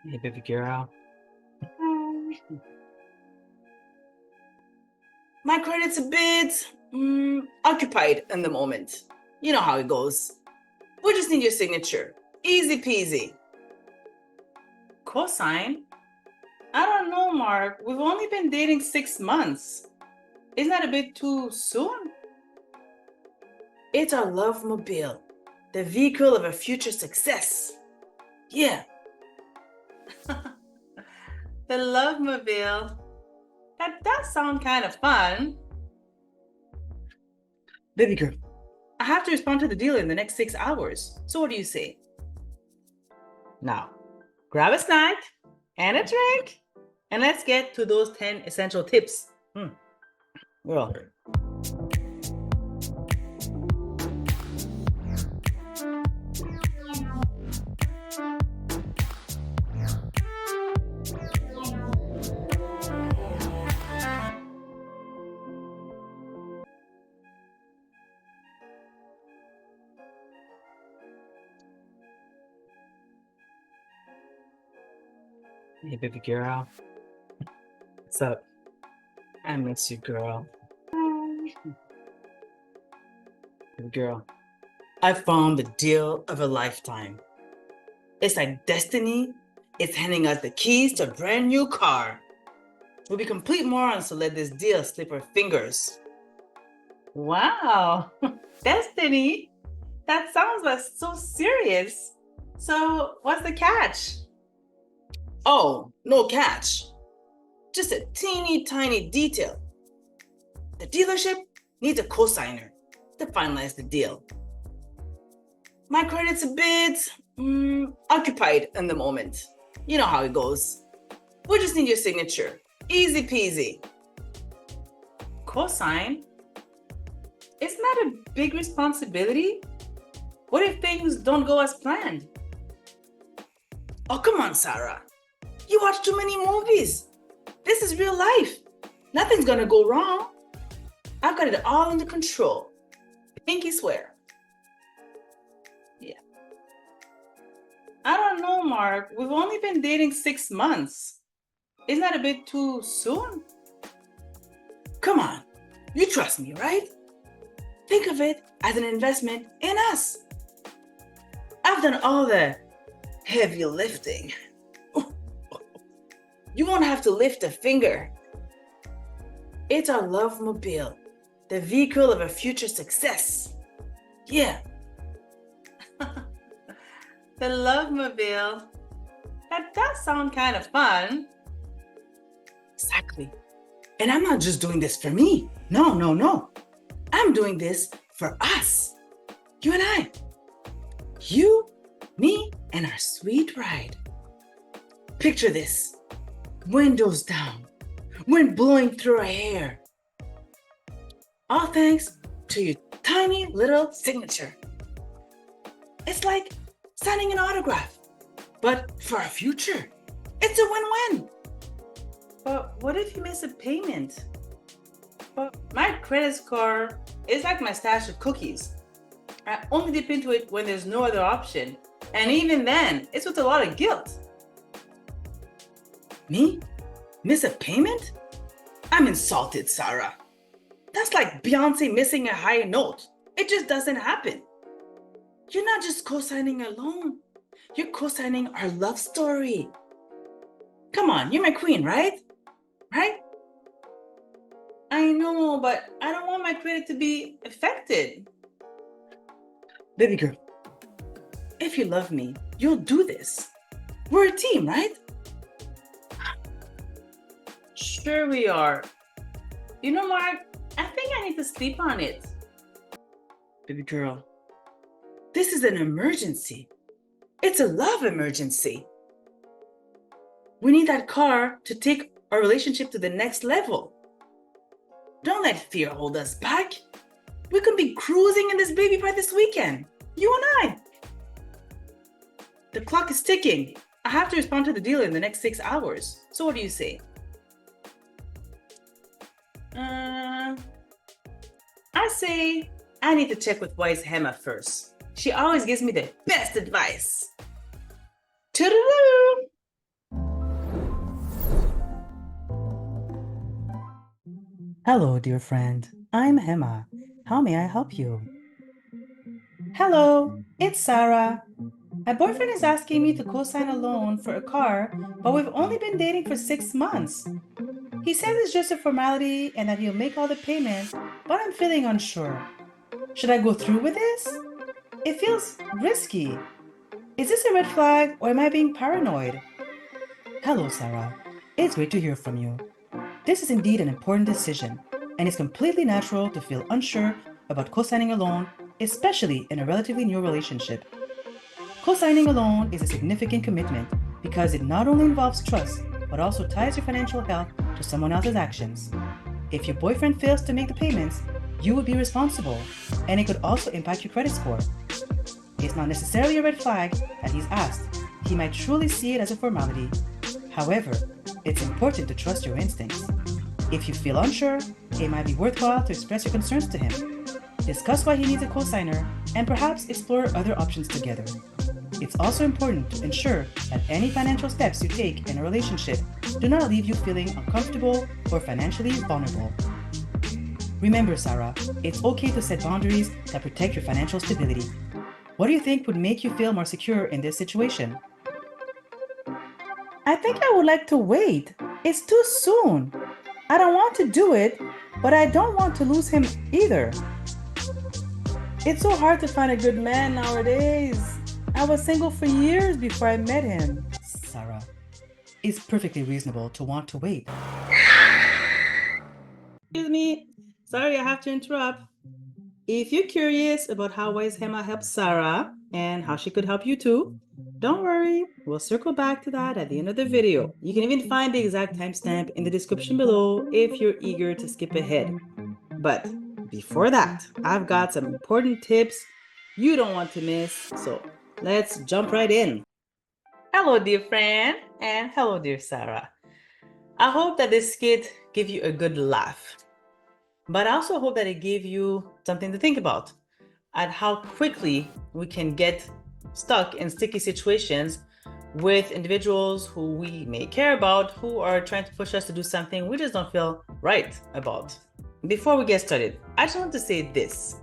Hey, baby girl. My credit's a bit occupied in the moment. You know how it goes. We just need your signature. Easy peasy. Cosign? I don't know, Mark. We've only been dating 6 months. Isn't that a bit too soon? It's our love mobile, the vehicle of a future success. Yeah. The love mobile. That does sound kind of fun. Baby girl. I have to respond to the deal in the next 6 hours. So what do you say? Now, grab a snack and a drink, and let's get to those 10 essential tips. Girl. Hey, baby girl. What's up? I miss you, girl. Baby girl. I found the deal of a lifetime. It's like destiny. It's handing us the keys to a brand new car. We'll be complete morons to let this deal slip our fingers. Wow. Destiny. That sounds like so serious. So, what's the catch? Oh, no catch. Just a teeny tiny detail. The dealership needs a cosigner to finalize the deal. My credit's a bit occupied in the moment. You know how it goes. We just need your signature. Easy peasy. Cosign? Isn't that a big responsibility? What if things don't go as planned? Oh, come on, Sarah. You watch too many movies. This is real life. Nothing's gonna go wrong. I've got it all under control. Pinky swear. Yeah. I don't know, Mark. We've only been dating 6 months. Isn't that a bit too soon? Come on. You trust me, right? Think of it as an investment in us. I've done all the heavy lifting. You won't have to lift a finger. It's our love mobile, the vehicle of a future success. Yeah. The love mobile. That does sound kind of fun. Exactly. And I'm not just doing this for me. No. I'm doing this for us. You and I. You, me, and our sweet ride. Picture this. Windows down, wind blowing through our hair. All thanks to your tiny little signature. It's like signing an autograph, but for our future. It's a win-win. But what if you miss a payment? But my credit score is like my stash of cookies. I only dip into it when there's no other option. And even then, it's with a lot of guilt. Me? Miss a payment? I'm insulted, Sarah. That's like Beyonce missing a high note. It just doesn't happen. You're not just co-signing a loan. You're co-signing our love story. Come on, you're my queen, right? Right? I know, but I don't want my credit to be affected. Baby girl, if you love me, you'll do this. We're a team, right? Sure we are. You know, Mark, I think I need to sleep on it. Baby girl, this is an emergency. It's a love emergency. We need that car to take our relationship to the next level. Don't let fear hold us back. We could be cruising in this baby by this weekend. You and I. The clock is ticking. I have to respond to the deal in the next 6 hours. So what do you say? I say I need to check with wise Hema first. She always gives me the best advice. Toodaloo! Hello, dear friend. I'm Hema. How may I help you? Hello, it's Sarah. My boyfriend is asking me to co-sign a loan for a car, but we've only been dating for 6 months. He says it's just a formality and that he'll make all the payments, but I'm feeling unsure. Should I go through with this? It feels risky. Is this a red flag or am I being paranoid? Hello, Sarah. It's great to hear from you. This is indeed an important decision, and it's completely natural to feel unsure about co-signing a loan, especially in a relatively new relationship. Co-signing a loan is a significant commitment because it not only involves trust, but also ties your financial health to someone else's actions. If your boyfriend fails to make the payments, you would be responsible, and it could also impact your credit score. It's not necessarily a red flag that he's asked. He might truly see it as a formality. However, it's important to trust your instincts. If you feel unsure, it might be worthwhile to express your concerns to him. Discuss why he needs a cosigner and perhaps explore other options together. It's also important to ensure that any financial steps you take in a relationship do not leave you feeling uncomfortable or financially vulnerable. Remember, Sarah, it's okay to set boundaries that protect your financial stability. What do you think would make you feel more secure in this situation? I think I would like to wait. It's too soon. I don't want to do it, but I don't want to lose him either. It's so hard to find a good man nowadays. I was single for years before I met him. Sarah, it's perfectly reasonable to want to wait. Excuse me. Sorry, I have to interrupt. If you're curious about how Wise Hema helps Sarah and how she could help you too, don't worry, we'll circle back to that at the end of the video. You can even find the exact timestamp in the description below if you're eager to skip ahead. But before that, I've got some important tips you don't want to miss, so let's jump right in. Hello, dear friend, and hello, dear Sarah. I hope that this skit gave you a good laugh. But I also hope that it gave you something to think about at how quickly we can get stuck in sticky situations with individuals who we may care about, who are trying to push us to do something we just don't feel right about. Before we get started, I just want to say this.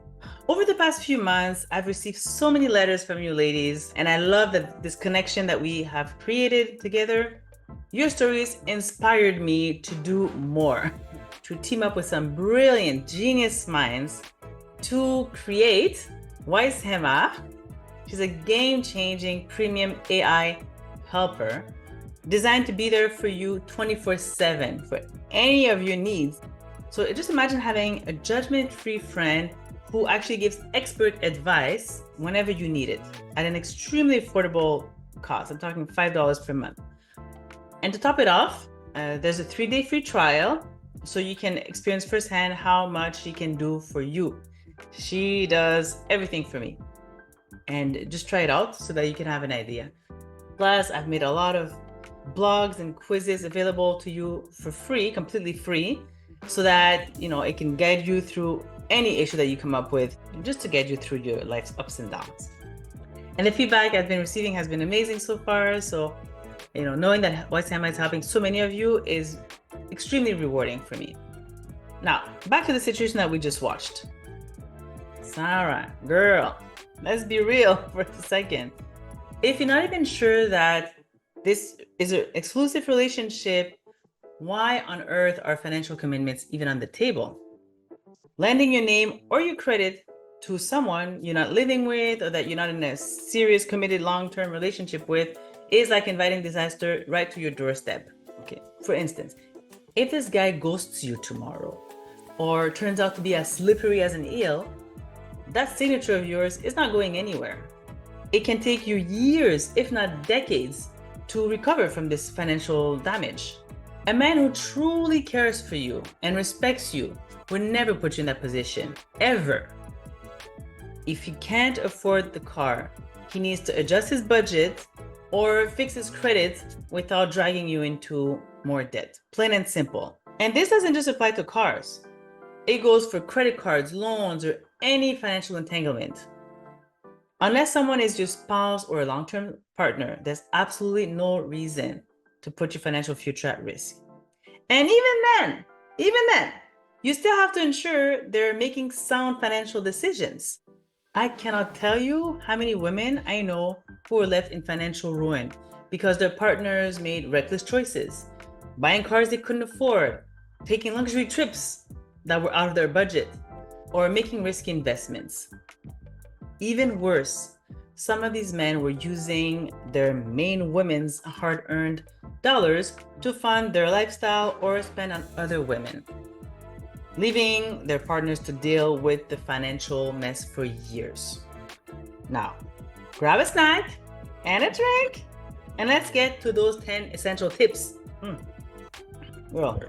Over the past few months, I've received so many letters from you ladies, and I love that this connection that we have created together. Your stories inspired me to do more, to team up with some brilliant genius minds to create Wise Hema. She's a game-changing premium AI helper designed to be there for you 24/7 for any of your needs. So just imagine having a judgment-free friend who actually gives expert advice whenever you need it at an extremely affordable cost. I'm talking $5 per month. And to top it off, there's a 3-day free trial so you can experience firsthand how much she can do for you. She does everything for me. And just try it out so that you can have an idea. Plus, I've made a lot of blogs and quizzes available to you for free, completely free, so that it can guide you through any issue that you come up with, just to get you through your life's ups and downs. And the feedback I've been receiving has been amazing so far. So, knowing that Wise Hema is helping so many of you is extremely rewarding for me. Now, back to the situation that we just watched. Sarah, girl, let's be real for a second. If you're not even sure that this is an exclusive relationship, why on earth are financial commitments even on the table? Lending your name or your credit to someone you're not living with or that you're not in a serious, committed, long-term relationship with is like inviting disaster right to your doorstep. Okay, for instance, if this guy ghosts you tomorrow or turns out to be as slippery as an eel, that signature of yours is not going anywhere. It can take you years, if not decades, to recover from this financial damage. A man who truly cares for you and respects you would never put you in that position, ever. If he can't afford the car, he needs to adjust his budget or fix his credit without dragging you into more debt. Plain and simple. And this doesn't just apply to cars. It goes for credit cards, loans, or any financial entanglement. Unless someone is your spouse or a long-term partner, there's absolutely no reason to put your financial future at risk. And even then, You still have to ensure they're making sound financial decisions. I cannot tell you how many women I know who are left in financial ruin because their partners made reckless choices, buying cars they couldn't afford, taking luxury trips that were out of their budget, or making risky investments. Even worse, some of these men were using their main women's hard-earned dollars to fund their lifestyle or spend on other women, leaving their partners to deal with the financial mess for years. Now, grab a snack and a drink, and let's get to those 10 essential tips. Well,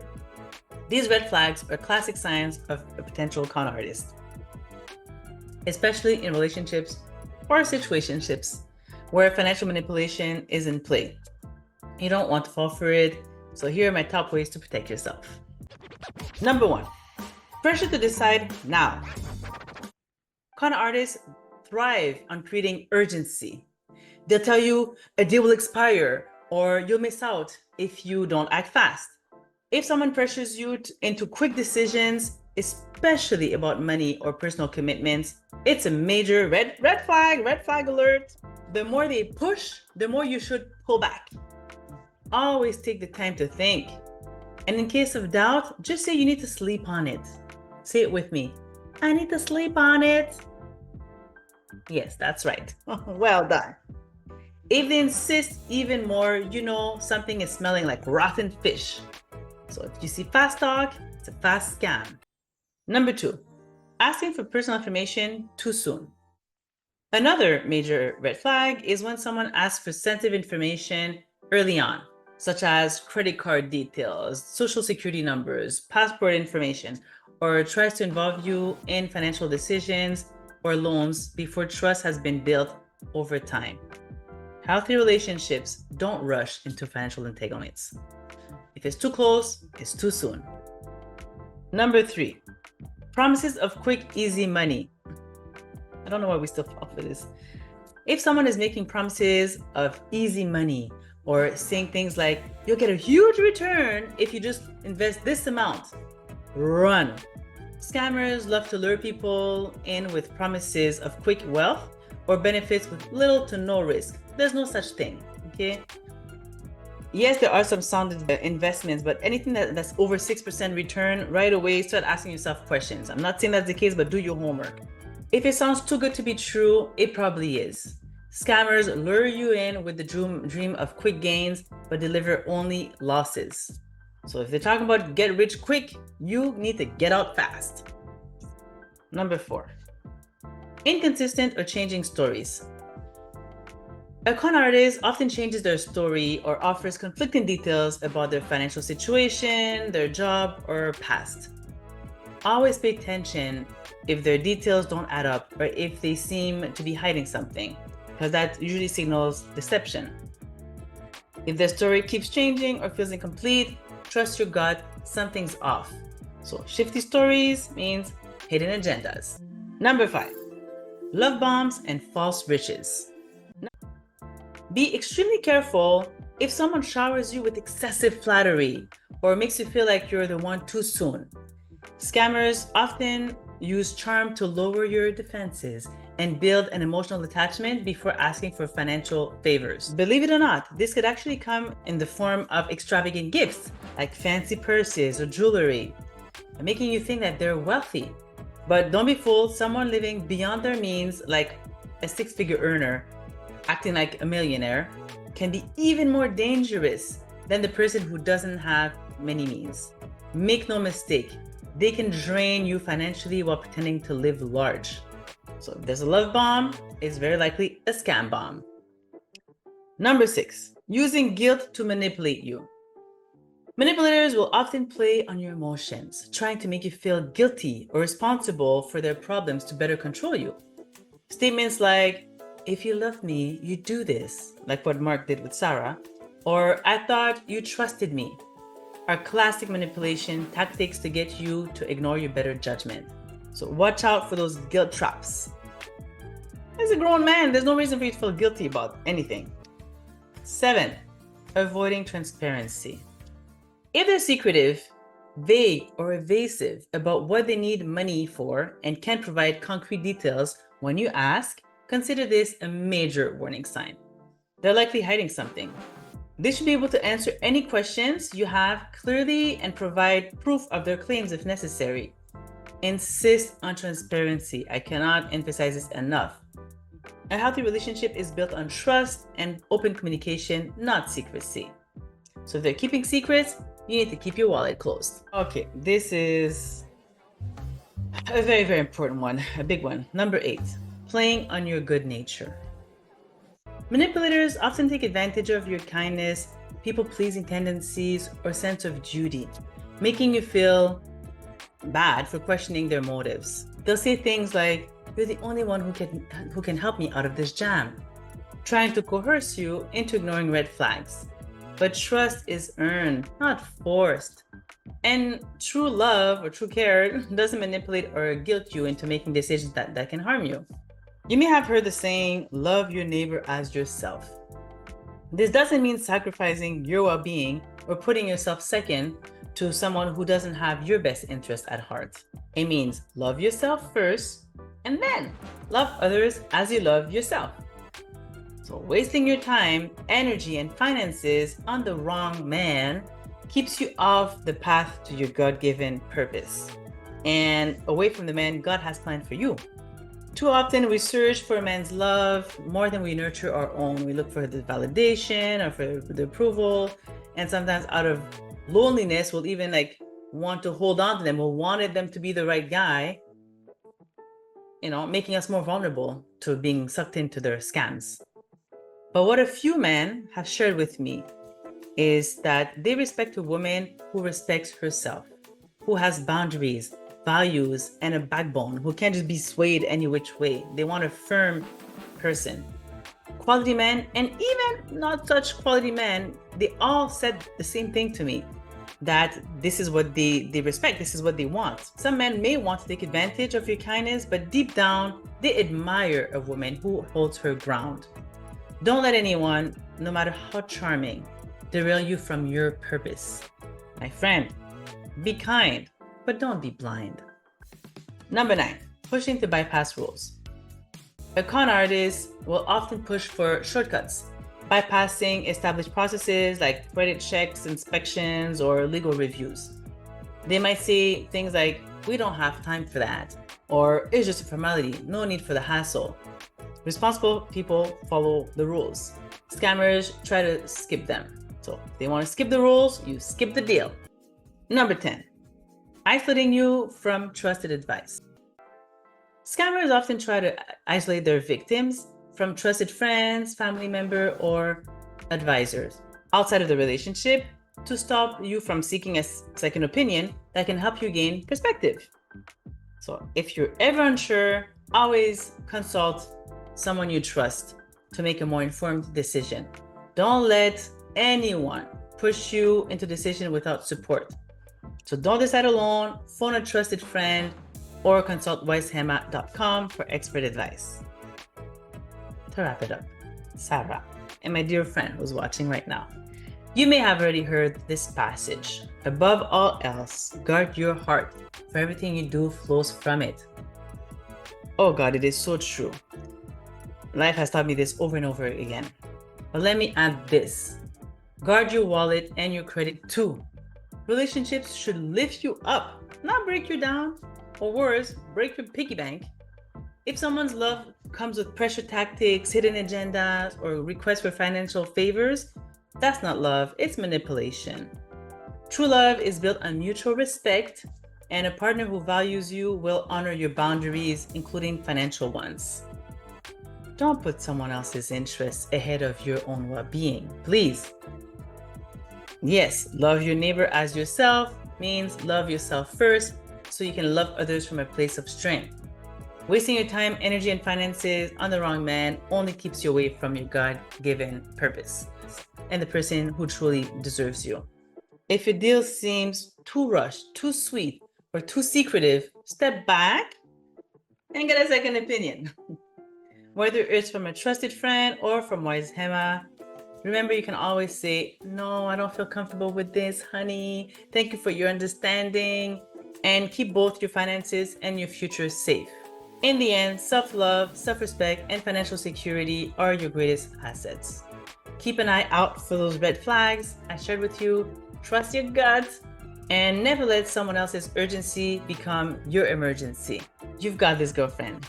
these red flags are classic signs of a potential con artist, especially in relationships or situationships where financial manipulation is in play. You don't want to fall for it, so here are my top ways to protect yourself. Number 1, pressure to decide now. Con artists thrive on creating urgency. They'll tell you a deal will expire or you'll miss out if you don't act fast. If someone pressures you into quick decisions, especially about money or personal commitments, it's a major red flag alert. The more they push, the more you should pull back. Always take the time to think. And in case of doubt, just say you need to sleep on it. Say it with me. I need to sleep on it. Yes, that's right. Well done. If they insist even more, you know something is smelling like rotten fish. So if you see fast talk, it's a fast scam. Number 2, asking for personal information too soon. Another major red flag is when someone asks for sensitive information early on, such as credit card details, social security numbers, passport information, or tries to involve you in financial decisions or loans before trust has been built over time. Healthy relationships don't rush into financial entanglements. If it's too close, it's too soon. Number 3, promises of quick, easy money. I don't know why we still fall for this. If someone is making promises of easy money or saying things like, you'll get a huge return if you just invest this amount, run. Scammers love to lure people in with promises of quick wealth or benefits with little to no risk. There's no such thing, okay? Yes, there are some sound investments, but anything that's over 6% return, right away, start asking yourself questions. I'm not saying that's the case, but do your homework. If it sounds too good to be true, it probably is. Scammers lure you in with the dream of quick gains, but deliver only losses. So if they're talking about get rich quick, you need to get out fast. Number 4, inconsistent or changing stories. A con artist often changes their story or offers conflicting details about their financial situation, their job, or past. Always pay attention if their details don't add up or if they seem to be hiding something, because that usually signals deception. If their story keeps changing or feels incomplete, trust your gut, something's off. So shifty stories means hidden agendas. Number 5, love bombs and false riches. Be extremely careful if someone showers you with excessive flattery or makes you feel like you're the one too soon. Scammers often use charm to lower your defenses and build an emotional attachment before asking for financial favors. Believe it or not, this could actually come in the form of extravagant gifts like fancy purses or jewelry, making you think that they're wealthy. But don't be fooled, someone living beyond their means, like a 6-figure earner, acting like a millionaire, can be even more dangerous than the person who doesn't have many means. Make no mistake, they can drain you financially while pretending to live large. So if there's a love bomb, it's very likely a scam bomb. Number 6, using guilt to manipulate you. Manipulators will often play on your emotions, trying to make you feel guilty or responsible for their problems to better control you. Statements like, if you love me, you do this, like what Mark did with Sarah, or I thought you trusted me, are classic manipulation tactics to get you to ignore your better judgment. So watch out for those guilt traps. As a grown man, there's no reason for you to feel guilty about anything. 7, avoiding transparency. If they're secretive, vague or evasive about what they need money for and can't provide concrete details when you ask, consider this a major warning sign. They're likely hiding something. They should be able to answer any questions you have clearly and provide proof of their claims if necessary. Insist on transparency. I cannot emphasize this enough. A healthy relationship is built on trust and open communication, not secrecy. So if they're keeping secrets, you need to keep your wallet closed. Okay, this is a very, very important one, a big one. Number 8, playing on your good nature. Manipulators often take advantage of your kindness, people-pleasing tendencies, or sense of duty, making you feel bad for questioning their motives. They'll say things like, "You're the only one who can help me out of this jam," trying to coerce you into ignoring red flags. But trust is earned, not forced. And true love or true care doesn't manipulate or guilt you into making decisions that can harm you. You may have heard the saying, love your neighbor as yourself. This doesn't mean sacrificing your well-being or putting yourself second to someone who doesn't have your best interest at heart. It means love yourself first and then love others as you love yourself. So wasting your time, energy, and finances on the wrong man keeps you off the path to your God-given purpose and away from the man God has planned for you. Too often we search for a man's love more than we nurture our own. We look for the validation or for the approval, and sometimes out of loneliness we'll even want to hold on to them. We'll wanted them to be the right guy, making us more vulnerable to being sucked into their scams. But what a few men have shared with me is that they respect a woman who respects herself, who has boundaries, values, and a backbone, who can't just be swayed any which way. They want a firm person. Quality men, and even not such quality men, they all said the same thing to me, that this is what they respect, this is what they want. Some men may want to take advantage of your kindness, but deep down, they admire a woman who holds her ground. Don't let anyone, no matter how charming, derail you from your purpose. My friend, be kind, but don't be blind. Number 9, pushing to bypass rules. A con artist will often push for shortcuts, bypassing established processes like credit checks, inspections, or legal reviews. They might say things like, "We don't have time for that," or "It's just a formality, no need for the hassle." Responsible people follow the rules. Scammers try to skip them. So if they want to skip the rules, you skip the deal. Number 10, isolating you from trusted advice. Scammers often try to isolate their victims from trusted friends, family member, or advisors outside of the relationship to stop you from seeking a second opinion that can help you gain perspective. So if you're ever unsure, always consult someone you trust to make a more informed decision. Don't let anyone push you into decision without support. So don't decide alone, phone a trusted friend, or consult wisehema.com for expert advice. To wrap it up, Sarah, and my dear friend who's watching right now, you may have already heard this passage. Above all else, guard your heart, for everything you do flows from it. Oh God, it is so true. Life has taught me this over and over again. But let me add this. Guard your wallet and your credit too. Relationships should lift you up, not break you down, or worse, break your piggy bank. If someone's love comes with pressure tactics, hidden agendas, or requests for financial favors, that's not love, it's manipulation. True love is built on mutual respect, and a partner who values you will honor your boundaries, including financial ones. Don't put someone else's interests ahead of your own well-being, please. Yes, love your neighbor as yourself means love yourself first so you can love others from a place of strength. Wasting your time, energy, and finances on the wrong man only keeps you away from your God-given purpose and the person who truly deserves you. If your deal seems too rushed, too sweet, or too secretive, step back and get a second opinion. Whether it's from a trusted friend or from Wise Hema, Remember, you can always say, no, I don't feel comfortable with this, honey. Thank you for your understanding. And keep both your finances and your future safe. In the end, self-love, self-respect, and financial security are your greatest assets. Keep an eye out for those red flags I shared with you. Trust your gut and never let someone else's urgency become your emergency. You've got this, girlfriend.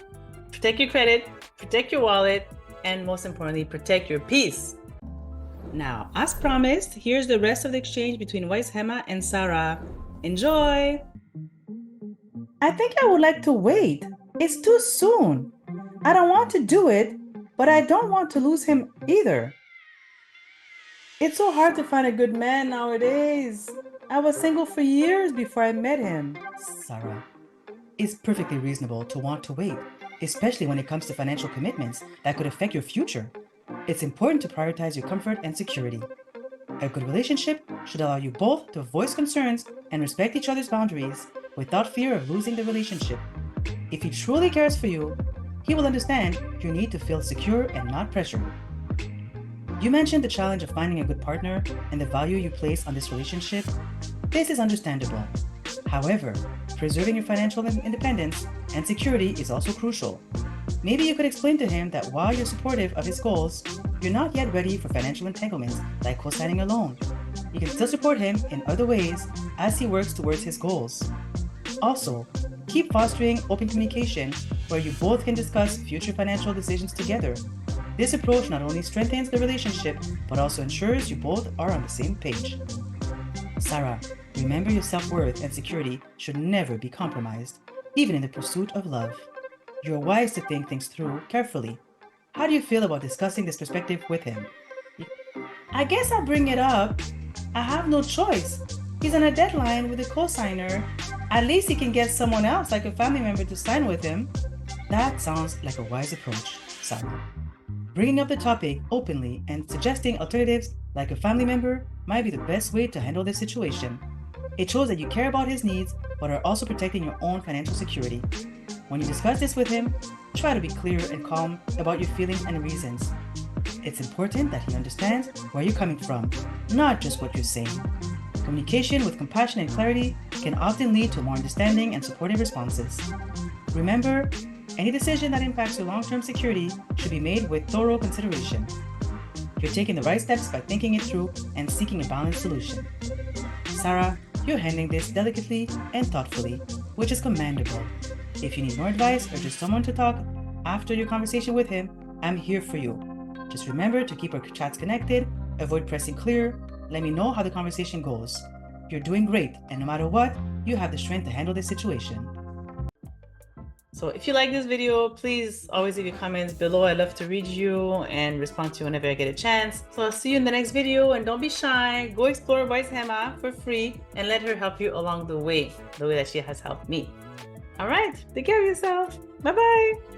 Protect your credit, protect your wallet, and most importantly, protect your peace. Now, as promised, here's the rest of the exchange between Wise Hema and Sarah. Enjoy! I think I would like to wait. It's too soon. I don't want to do it, but I don't want to lose him either. It's so hard to find a good man nowadays. I was single for years before I met him. Sarah, it's perfectly reasonable to want to wait, especially when it comes to financial commitments that could affect your future. It's important to prioritize your comfort and security. A good relationship should allow you both to voice concerns and respect each other's boundaries without fear of losing the relationship. If he truly cares for you, he will understand your need to feel secure and not pressured. You mentioned the challenge of finding a good partner and the value you place on this relationship. This is understandable. However, preserving your financial independence and security is also crucial. Maybe you could explain to him that while you're supportive of his goals, you're not yet ready for financial entanglements like co-signing a loan. You can still support him in other ways as he works towards his goals. Also, keep fostering open communication where you both can discuss future financial decisions together. This approach not only strengthens the relationship, but also ensures you both are on the same page. Sarah, remember your self-worth and security should never be compromised, even in the pursuit of love. You're wise to think things through carefully. How do you feel about discussing this perspective with him? I guess I'll bring it up. I have no choice. He's on a deadline with a co-signer. At least he can get someone else, like a family member, to sign with him. That sounds like a wise approach, Sarah. Bringing up the topic openly and suggesting alternatives like a family member might be the best way to handle this situation. It shows that you care about his needs, but are also protecting your own financial security. When you discuss this with him, try to be clear and calm about your feelings and reasons. It's important that he understands where you're coming from, not just what you're saying. Communication with compassion and clarity can often lead to more understanding and supportive responses. Remember, any decision that impacts your long-term security should be made with thorough consideration. You're taking the right steps by thinking it through and seeking a balanced solution. Sarah, you're handling this delicately and thoughtfully, which is commendable. If you need more advice or just someone to talk after your conversation with him, I'm here for you. Just remember to keep our chats connected, avoid pressing clear, let me know how the conversation goes. You're doing great, and no matter what, you have the strength to handle this situation. So if you like this video, please always leave your comments below. I love to read you and respond to you whenever I get a chance. So I'll see you in the next video, and don't be shy. Go explore Wise Hema for free and let her help you along the way that she has helped me. All right, take care of yourself. Bye-bye.